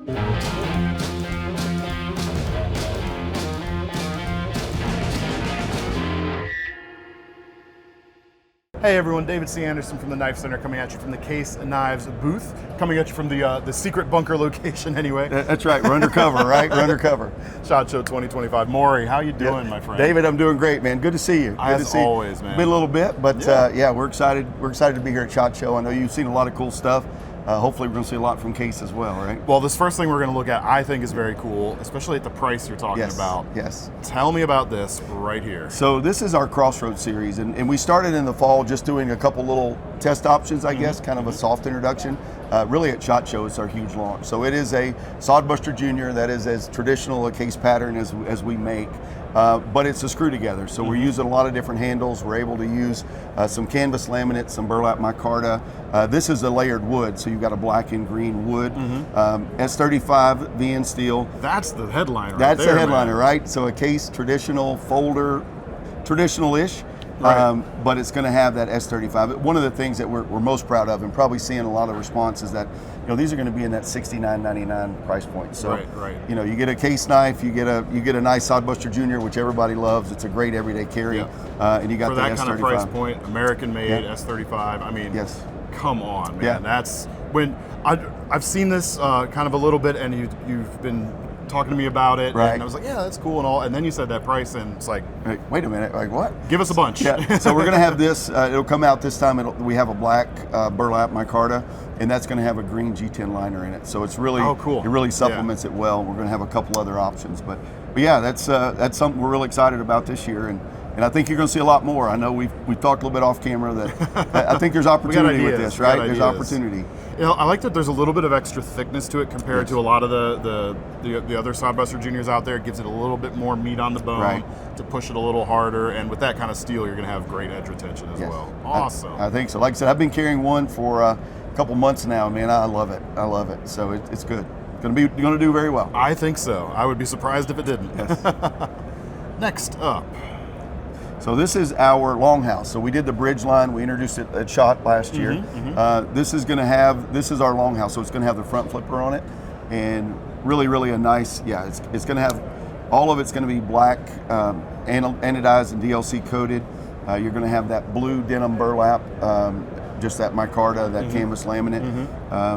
Hey everyone, David C. Anderson from the KnifeCenter coming at you from the Case and Knives booth, coming at you from the secret bunker location anyway. That's right, we're undercover, right? We're undercover. SHOT Show 2025. Maury, how you doing, my friend? David, I'm doing great, man. Good to see you. Good As to see always, you. man. Been a little bit, but yeah, we're excited. We're excited to be here at SHOT Show. I know you've seen a lot of cool stuff. Hopefully we're going to see a lot from Case as well, right? Well, this first thing we're going to look at, I think, is very cool, especially at the price you're talking about. Yes. Tell me about this right here. So this is our Crossroad series, and we started in the fall just doing a couple little test options, I guess, kind of a soft introduction. Really at SHOT Show, it's our huge launch. So it is a Sodbuster Junior that is as traditional a case pattern as we make. But it's a screw together, so we're using a lot of different handles. We're able to use some canvas laminate, some burlap micarta. This is a layered wood, so you've got a black and green wood. S35 VN steel. That's the headliner. That's right there, the headliner, man. right? So a case, traditional folder, traditional-ish. Right. But it's going to have that S35. One of the things that we're most proud of, and probably seeing a lot of response, is that these are going to be in that $69.99 price point. So right. You get a case knife, you get a nice Sodbuster Junior, which everybody loves. It's a great everyday carry, and you got for the that S35. kind of price point, American made S35. I mean, come on, man. Yeah. That's when I've seen this kind of a little bit, and you've been talking to me about it, right. and I was like, yeah, that's cool and all, and then you said that price, and it's like, wait a minute, like what? Give us a bunch. Yeah. So we're going to have this. It'll come out this time. We have a black burlap micarta, and that's going to have a green G10 liner in it. So it's really cool. It really supplements it well. We're going to have a couple other options, but yeah, that's something we're really excited about this year, and I think you're going to see a lot more. I know we've talked a little bit off camera that I think there's opportunity with this, right? There's opportunity. I like that there's a little bit of extra thickness to it compared to a lot of the other Sodbuster Juniors out there. It gives it a little bit more meat on the bone to push it a little harder, and with that kind of steel, you're going to have great edge retention as well. Awesome. I think so. Like I said, I've been carrying one for a couple months now, man. I love it. I love it. So it's good. Going to do very well. I think so. I would be surprised if it didn't. Yes. Next up. So this is our Longhouse. So we did the bridge line. We introduced it at SHOT last year. This is our Longhouse. So it's going to have the front flipper on it, and really a nice. Yeah, it's going to have all of it's going to be black, anodized and DLC coated. You're going to have that blue denim burlap, just that micarta, that canvas laminate.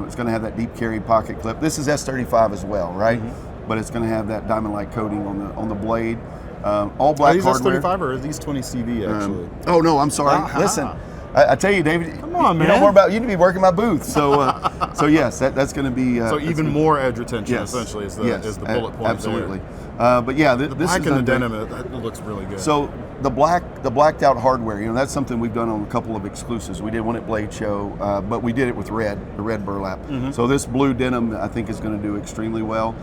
It's going to have that deep carry pocket clip. This is S35 as well, right? But it's going to have that diamond-like coating on the blade. All black hardware. Are these S35 or are these 20 CV actually? Oh no, I'm sorry. Listen, I tell you, David. Come on, man. You know more about. You need to be working my booth. So, so yes, that's going to be. So even more edge retention, essentially, is the bullet point. Absolutely. But yeah, this black is and the denim. That looks really good. So the blacked out hardware, that's something we've done on a couple of exclusives. We did one at Blade Show, but we did it with the red burlap. So this blue denim, I think, is going to do extremely well.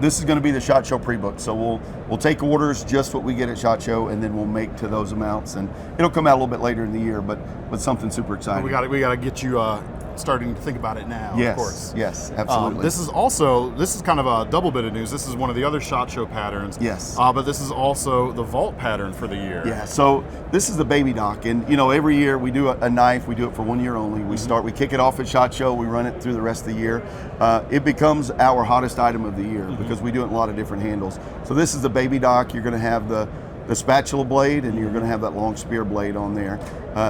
This is going to be the SHOT Show pre-book, so we'll take orders just what we get at SHOT Show, and then we'll make to those amounts, and it'll come out a little bit later in the year, but something super exciting. We got to get you starting to think about it now. Yes, of course. Yes, absolutely. This is kind of a double bit of news. This is one of the other SHOT Show patterns. Yes. But this is also the vault pattern for the year. Yeah. So this is the baby dock, and every year we do a knife. We do it for 1 year only. We kick it off at SHOT Show. We run it through the rest of the year. It becomes our hottest item of the year because we do it in a lot of different handles. So this is the baby dock. You're going to have the spatula blade, and you're going to have that long spear blade on there.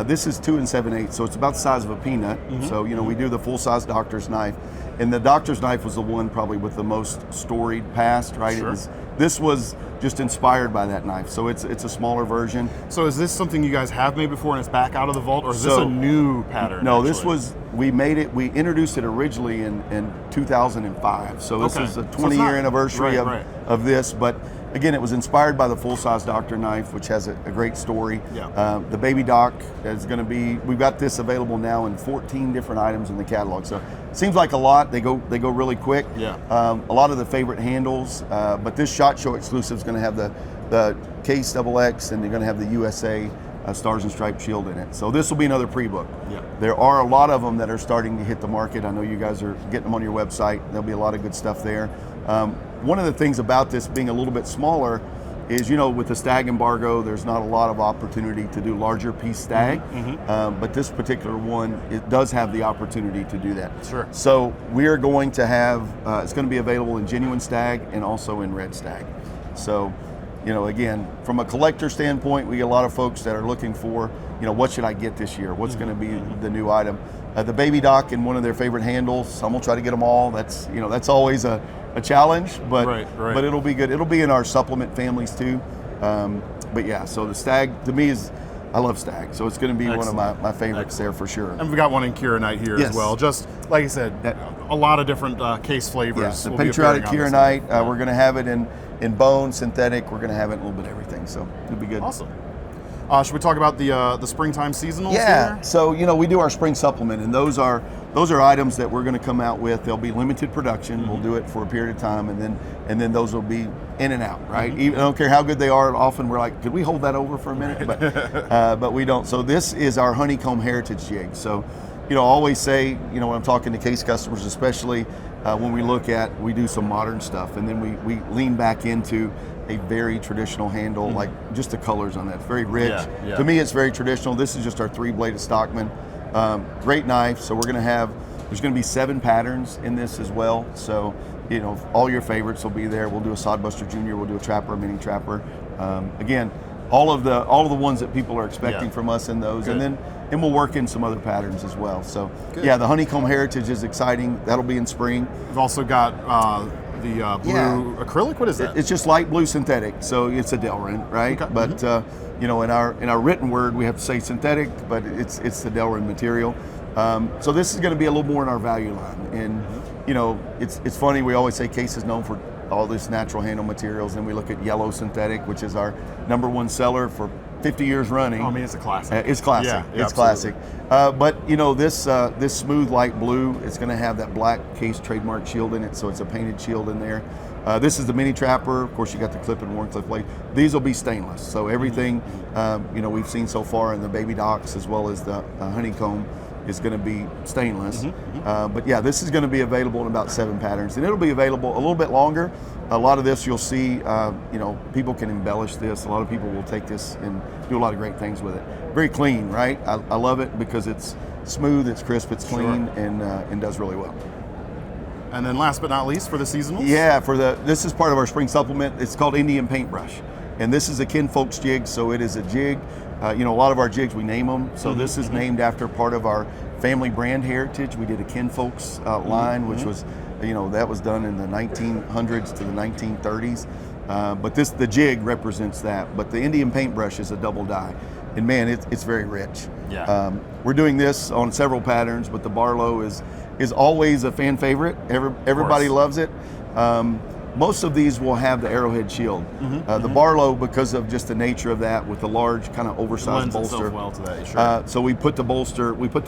This is 2 7/8, so it's about the size of a peanut. So we do the full-size doctor's knife, and the doctor's knife was the one probably with the most storied past, right? Sure. This was just inspired by that knife, so it's a smaller version. So is this something you guys have made before and it's back out of the vault, or is this a new pattern? No, actually? We introduced it originally in 2005. So this is a 20-year anniversary of this, but again, it was inspired by the full-size doctor knife, which has a great story. Yeah. The baby dock is going to be. We've got this available now in 14 different items in the catalog. So it seems like a lot. They go really quick. Yeah. A lot of the favorite handles, but this SHOT Show exclusive is going to have the Case XX, and they're going to have the USA Stars and Stripes shield in it. So this will be another pre-book. Yeah. There are a lot of them that are starting to hit the market. I know you guys are getting them on your website. There'll be a lot of good stuff there. One of the things about this being a little bit smaller, is, with the stag embargo, there's not a lot of opportunity to do larger piece stag, but this particular one, it does have the opportunity to do that. Sure. So we are going to have, it's going to be available in genuine stag and also in red stag. So, again, from a collector standpoint, we get a lot of folks that are looking for, what should I get this year? What's going to be the new item? The baby dock in one of their favorite handles. Some will try to get them all. That's, that's always a challenge, but but it'll be good. It'll be in our supplement families too. But yeah, so the stag to me I love stag, so it's going to be one of my favorites there for sure. And we got one in Kieranite here as well. Just like you said, a lot of different case flavors. Yeah, the patriotic Kieranite. We're going to have it in bone, synthetic. We're going to have it in a little bit of everything, so it'll be good. Awesome. Should we talk about the springtime seasonals? Yeah. Here? So we do our spring supplement, and those are items that we're going to come out with. They'll be limited production. We'll do it for a period of time, and then those will be in and out. Right. Even, I don't care how good they are. Often we're like, could we hold that over for a minute? But we don't. So this is our honeycomb heritage jig. So I always say, when I'm talking to case customers, especially when we do some modern stuff, and then we lean back into a very traditional handle, like just the colors on that. It's very rich. Yeah. To me, it's very traditional. This is just our 3-bladed Stockman. Great knife. So there's going to be 7 patterns in this as well. So, all your favorites will be there. We'll do a Sodbuster Junior. We'll do a Trapper, a Mini Trapper. Again, all of the ones that people are expecting from us in those, and we'll work in some other patterns as well. So yeah, the honeycomb heritage is exciting. That'll be in spring. We've also got the blue acrylic. What is that? It's just light blue synthetic, so it's a Delrin, right? Okay. But in our written word, we have to say synthetic, but it's the Delrin material. So this is going to be a little more in our value line, and it's funny. We always say Case is known for all this natural handle materials, and we look at yellow synthetic, which is our #1 seller for 50 years running. Oh, I mean, it's a classic. It's classic. Yeah, it's classic. But this smooth light blue, it's going to have that black Case trademark shield in it, so it's a painted shield in there. This is the Mini Trapper. Of course, you got the clip and Warncliffe blade. These will be stainless. So everything we've seen so far in the baby docks as well as the honeycomb is going to be stainless. But yeah, this is going to be available in about 7 patterns, and it'll be available a little bit longer. A lot of this you'll see, people can embellish this. A lot of people will take this and do a lot of great things with it. Very clean, right? I love it because it's smooth, it's crisp, it's clean, and does really well. And then last but not least, for the seasonals? Yeah, this is part of our spring supplement. It's called Indian Paintbrush. And this is a kinfolk's jig, so it is a jig. A lot of our jigs, we name them. So this is named after part of our family brand heritage. We did a kinfolks line, which was, that was done in the 1900s to the 1930s. But the jig represents that. But the Indian Paintbrush is a double dye. And man, it's very rich. Yeah. We're doing this on several patterns, but the Barlo is always a fan favorite. Everybody loves it. Most of these will have the arrowhead shield. The Barlo, because of just the nature of that, with the large kind of oversized bolster. Well to that, sure. So we put the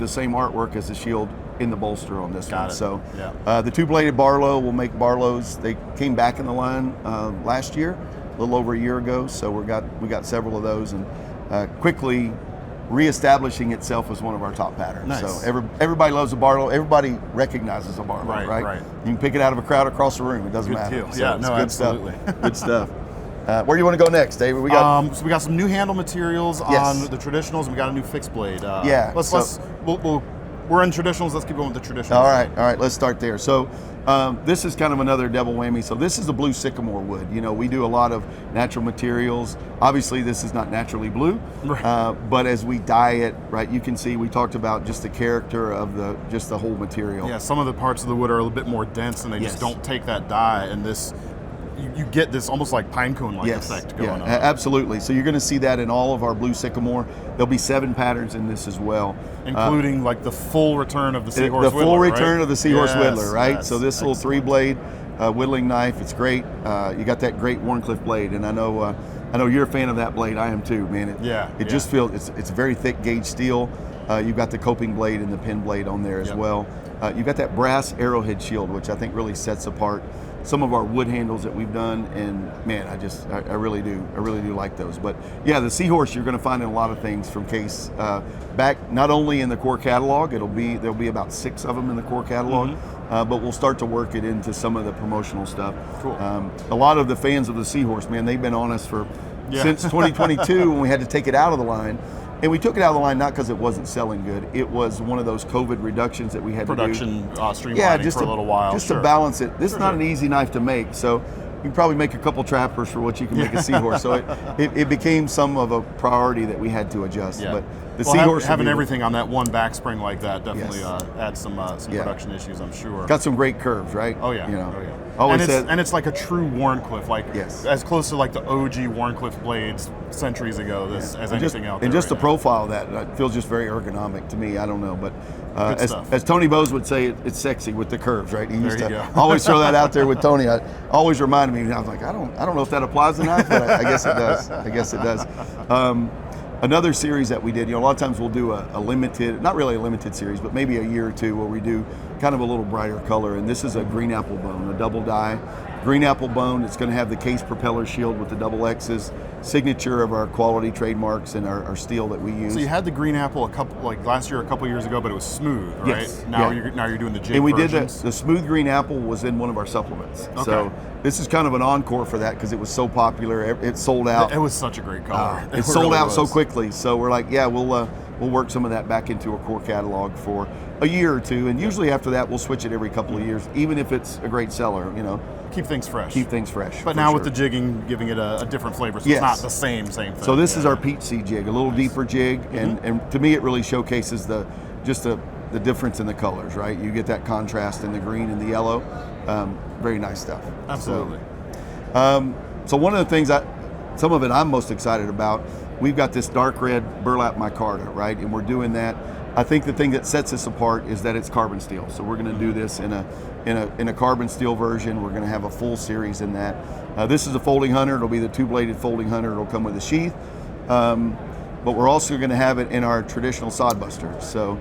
same artwork as the shield in the bolster on this one. So the 2-bladed Barlo, we'll make Barlos. They came back in the line last year, a little over a year ago. So we got several of those, and quickly reestablishing itself as one of our top patterns. Nice. So everybody loves a Barlo. Everybody recognizes a Barlo, right? You can pick it out of a crowd across the room. It doesn't matter. Deal. So good absolutely. Stuff. Good stuff. Where do you want to go next, David? We got some new handle materials on the traditionals. We got a new fixed blade. We're in traditionals. Let's keep going with the traditionals. All right. Let's start there. So this is kind of another double whammy. So this is the blue sycamore wood. We do a lot of natural materials. Obviously, this is not naturally blue, but as we dye it, right, you can see we talked about just the character of the whole material. Yeah, some of the parts of the wood are a little bit more dense, and they just don't take that dye. And this, you get this almost like pine cone-like effect going on. Absolutely. So you're going to see that in all of our blue sycamore. There'll be 7 patterns in this as well, including like the full return of the Seahorse Whittler. The full return of the Seahorse Whittler, right? Yes, so this little 3-blade whittling knife, it's great. You got that great Warncliffe blade, and I know you're a fan of that blade. I am too, man. It just feels it's very thick gauge steel. You've got the coping blade and the pin blade on there as well. You've got that brass arrowhead shield, which I think really sets apart some of our wood handles that we've done, and man, I really do like those. But yeah, the Seahorse you're going to find in a lot of things from Case back, not only in the core catalog. There'll be about 6 of them in the core catalog, but we'll start to work it into some of the promotional stuff. Cool. A lot of the fans of the Seahorse, man, they've been on us since 2022 when we had to take it out of the line. And we took it out of the line not because it wasn't selling good. It was one of those COVID reductions that we had to do. Streamlining for a little while. Just to balance it. This is not an easy knife to make. So you can probably make a couple trappers for what you can make a Seahorse. So it became some of a priority that we had to adjust. Yeah. But the Seahorse having everything on that one back spring like that definitely adds some Yeah. production issues, I'm sure. Got some great curves, right? Oh yeah. You know. Oh yeah. Always and it's like a true Wharncliffe, like Yes. as close to like the OG Wharncliffe blades centuries ago as anything out there. And just the right profile of that, it feels just very ergonomic to me. I don't know, but Good stuff. as Tony Bowes would say, it's sexy with the curves, right? He used There to you go. always throw that out there with Tony. I always reminded me. I was like, I don't know if that applies to knife, but I guess it does. I guess it does. Another series that we did, a lot of times we'll do a limited, not really a limited series, but maybe a year or two where we do kind of a little brighter color. And this is a green apple bone, a double die. Green apple bone. It's going to have the case propeller shield with the double X's, signature of our quality trademarks and our steel that we use. So you had the green apple last year, a couple years ago, but it was smooth, right? Yes. Now Yeah. you're doing the jig And we versions. did the smooth green apple was in one of our supplements. Okay. So this is kind of an encore for that because it was so popular. It sold out. It was such a great color. It sold out so quickly. So we're like, yeah, we'll work some of that back into a core catalog for a year or two, and usually after that we'll switch it every couple of years, even if it's a great seller. Keep things fresh. Keep things fresh. But now with the jigging, giving it a different flavor, so Yes. it's not the same thing. So this is our peach seed jig, a little deeper jig, and to me it really showcases the difference in the colors, right? You get that contrast in the green and the yellow. Very nice stuff. Absolutely. So one of the things some of it I'm most excited about, we've got this dark red burlap micarta, right? And we're doing that. I think the thing that sets us apart is that it's carbon steel. So we're going to do this in a carbon steel version. We're going to have a full series in that. This is a folding hunter. It'll be the two-bladed folding hunter. It'll come with a sheath. But we're also going to have it in our traditional sodbuster. So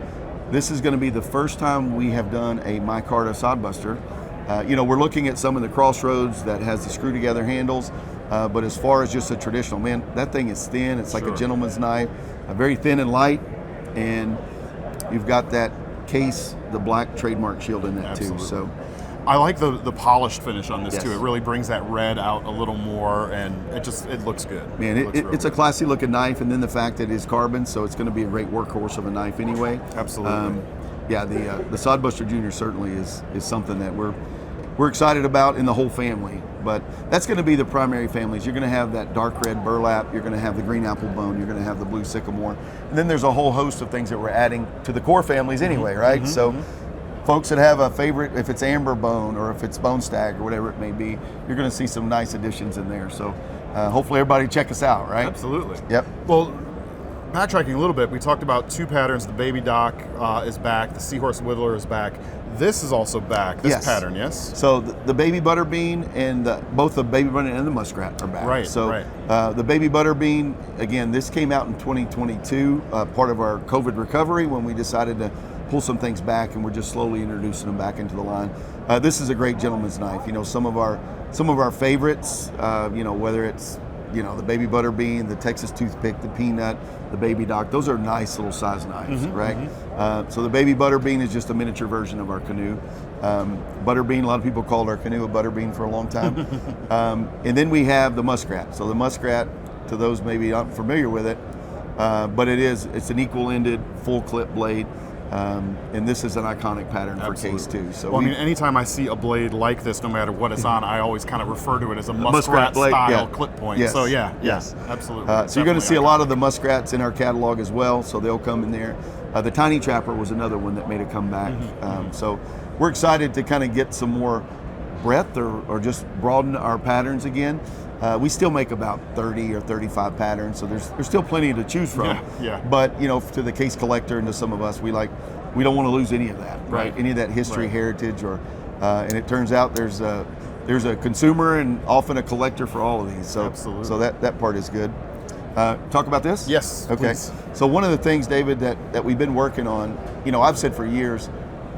this is going to be the first time we have done a micarta sodbuster. We're looking at some of the Crossroads that has the screw-together handles. But as far as just a traditional, man, that thing is thin. It's like a gentleman's knife, very thin and light, and you've got that case, the black trademark shield in that Absolutely. too. So I like the polished finish on this Yes. too. It really brings that red out a little more, and it looks good. man, looks real it's a good. classy looking knife, and then the fact that it is carbon, so it's going to be a great workhorse of a knife anyway. Absolutely. The Sodbuster Junior certainly is something that we're excited about in the whole family. But that's going to be the primary families. You're going to have that dark red burlap. You're going to have the green apple bone. You're going to have the blue sycamore. And then there's a whole host of things that we're adding to the core families anyway, right? So folks that have a favorite, if it's amber bone or if it's bone stag or whatever it may be, you're going to see some nice additions in there. So hopefully everybody check us out, right? Absolutely. Yep. Well, backtracking a little bit, we talked about two patterns. The Baby Doc is back. The Seahorse Whittler is back. This is also back. This Yes. pattern, yes? So the baby butterbean and both the baby butterbean and the muskrat are back. Right, So right. the baby butterbean, again, this came out in 2022, part of our COVID recovery when we decided to pull some things back, and we're just slowly introducing them back into the line. This is a great gentleman's knife. Some of our favorites. Whether it's the baby butterbean, the Texas toothpick, the peanut, the baby doc. Those are nice little size knives, right? So the baby butterbean is just a miniature version of our canoe. Butterbean, a lot of people called our canoe a butterbean for a long time. And then we have the muskrat. So the muskrat, to those maybe not familiar with it, but it's an equal-ended, full clip blade. And this is an iconic pattern for case too. So anytime I see a blade like this, no matter what it's on, I always kind of refer to it as a muskrat blade, style clip point. Yes. So yes, Yes. absolutely. So you're going to see a lot of the muskrats in our catalog as well, so they'll come in there. The Tiny Trapper was another one that made a comeback. So we're excited to kind of get some more breadth or just broaden our patterns again. We still make about 30 or 35 patterns, so there's still plenty to choose from. Yeah. But to the case collector and to some of us, we don't want to lose any of that, right? Any of that history, heritage, and it turns out there's a consumer and often a collector for all of these. So Absolutely. So that part is good. Talk about this? Yes. Okay. Please. So one of the things, David, that we've been working on, I've said for years,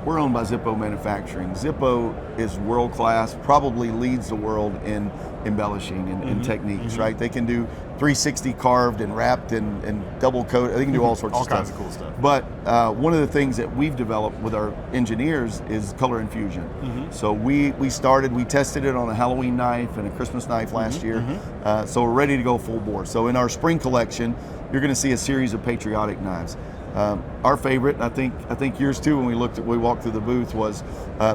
we're owned by Zippo Manufacturing. Zippo is world class, probably leads the world in embellishing and techniques, right? They can do 360 carved and wrapped and double coated. They can do all sorts of stuff. All kinds of cool stuff. But one of the things that we've developed with our engineers is color infusion. So we tested it on a Halloween knife and a Christmas knife last year. So we're ready to go full bore. So in our spring collection, you're going to see a series of patriotic knives. Our favorite, I think yours too, when we walked through the booth, was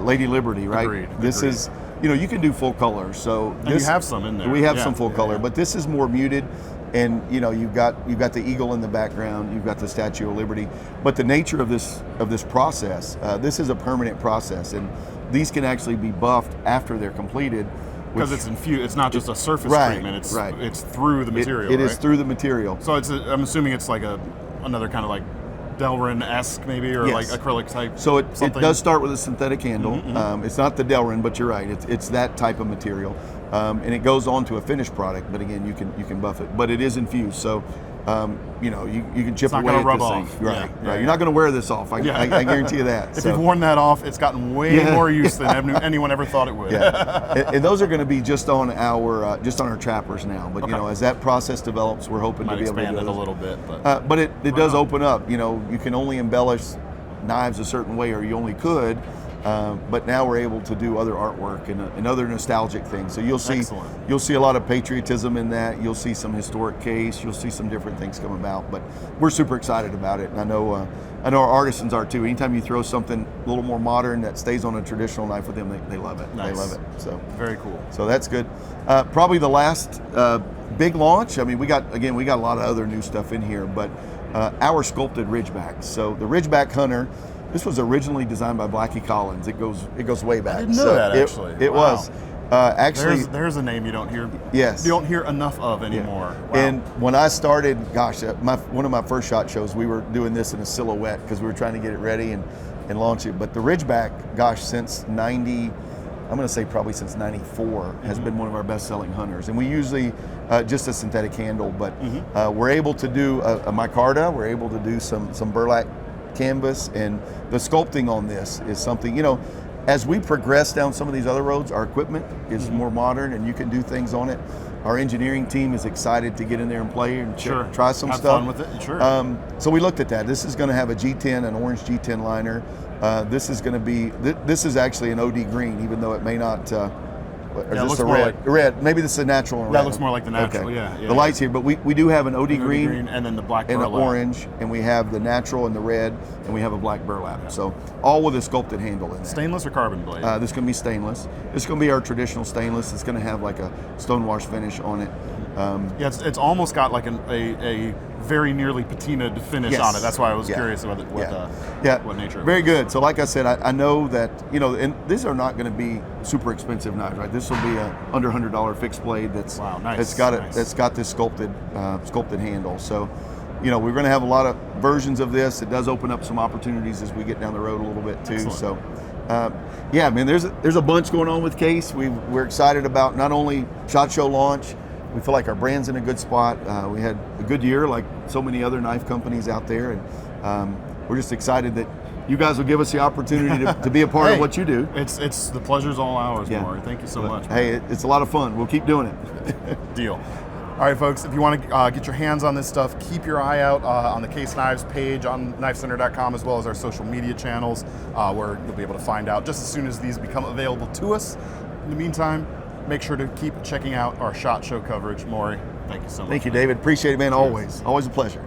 Lady Liberty, right? Agreed. This is, you can do full color. So and you have some in there. We have some full color, but this is more muted. And you've got the eagle in the background, you've got the Statue of Liberty, but the nature of this process, this is a permanent process, and these can actually be buffed after they're completed. Because it's infused. It's not just a surface treatment. It's through the material. It is through the material. So I'm assuming it's like another kind of like Delrin-esque maybe, or like acrylic type. So it does start with a synthetic handle. It's not the Delrin, but you're right. It's that type of material, and it goes on to a finished product. But again, you can buff it. But it is infused, so you can chip away at this thing. Right. You're not going to wear this off. I guarantee you that. If you've worn that off, it's gotten way more use than anyone ever thought it would. And those are going to be just on our trappers now. But as that process develops, we're hoping to be able to expand do it a little bit. But it does open up. You can only embellish knives a certain way, or you only could. But now we're able to do other artwork and other nostalgic things. So you'll see a lot of patriotism in that. You'll see some historic case. You'll see some different things come about. But we're super excited about it, and I know our artisans are too. Anytime you throw something a little more modern that stays on a traditional knife with them, they love it. Nice. They love it. So very cool. So that's good. Probably the last big launch. I mean, we got a lot of other new stuff in here, but our Sculpted Ridgeback. So the Ridgeback Hunter. This was originally designed by Blackie Collins. It goes way back. I didn't know that actually. It was. Actually, there's a name you don't hear. Yes. You don't hear enough of anymore. Yeah. Wow. And when I started, one of my first SHOT Shows, we were doing this in a silhouette because we were trying to get it ready and launch it. But the Ridgeback, since I'm going to say probably since '94, has been one of our best-selling hunters. And we usually just a synthetic handle, but we're able to do a micarta. We're able to do some burlap canvas, and the sculpting on this is something, as we progress down some of these other roads, our equipment is more modern and you can do things on it. Our engineering team is excited to get in there and play and try some have stuff. Fun with it. Sure. So we looked at that. This is going to have a G10, an orange G10 liner. This is going to be, this is actually an OD green, even though it may not, it looks more red? Red. Maybe this is a natural one. That looks more like the natural. Okay. Yeah. The light's here, but we do have an OD green and then the black and burlap. an orange, and we have the natural and the red, and we have a black burlap. So all with a sculpted handle in there. Stainless or carbon blade? This is going to be stainless. This is going to be our traditional stainless. It's going to have like a stonewash finish on it. It's almost got like a very nearly patinaed finish on it. That's why I was curious about what nature. Very good. So like I said, I know that, and these are not going to be super expensive knives, right? This will be a under $100 fixed blade that's got this sculpted handle. So, we're going to have a lot of versions of this. It does open up some opportunities as we get down the road a little bit too. Excellent. So, there's a bunch going on with Case. We're excited about not only SHOT Show launch. We feel like our brand's in a good spot. We had a good year, like so many other knife companies out there, and we're just excited that you guys will give us the opportunity to be a part of what you do. It's the pleasure's all ours, Maury. Thank you so much. Hey, it's a lot of fun. We'll keep doing it. Deal. All right, folks, if you want to get your hands on this stuff, keep your eye out on the Case Knives page on KnifeCenter.com, as well as our social media channels, where you'll be able to find out just as soon as these become available to us. In the meantime, make sure to keep checking out our SHOT Show coverage. Maury, thank you so much. Thank you, David. Appreciate it, man. Cheers. Always a pleasure.